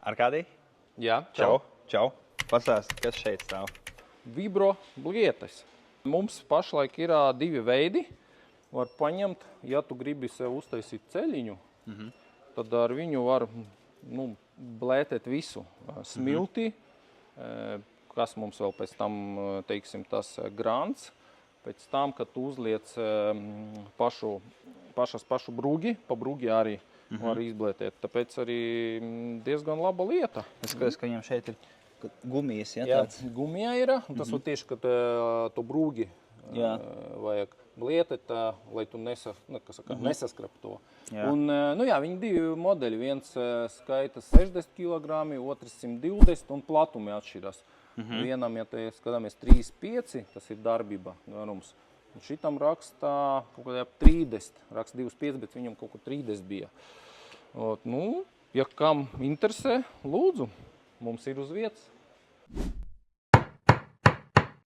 Arkādij? Jā, Čau. Pastāsti, kas šeit stāv? Vibro blietes. Mums pašlaik ir divi veidi. Var paņemt, ja tu gribi sev uztaisīt ceļiņu, tad ar viņu var blētēt visu. Smilti, kas mums vēl pēc tam, teiksim, tas grants. Pēc tam, kad tu uzliec pašu brūgi, pa brūgi arī var izblētēt. Tāpēc arī diezgan laba lieta. Es skatos, ka viņam šeit ir gumijas, ja, Jā, tāds? gumijā ir. Tas var tieši, kad to brūgi vajag blietēt, lai tu nesaskrap to. Jā. Un, viņi divi modeļi. Viens skaita 60 kg, otrs 120 un platumi atšķirās. Vienam, ja te skatāmies 3,5, tas ir darbība garums. Un šitam rakstā kaut kādā 30, raksta 2,5, bet viņam kaut kā 30 bija. Ja kam interesē, lūdzu, mums ir uz vietas.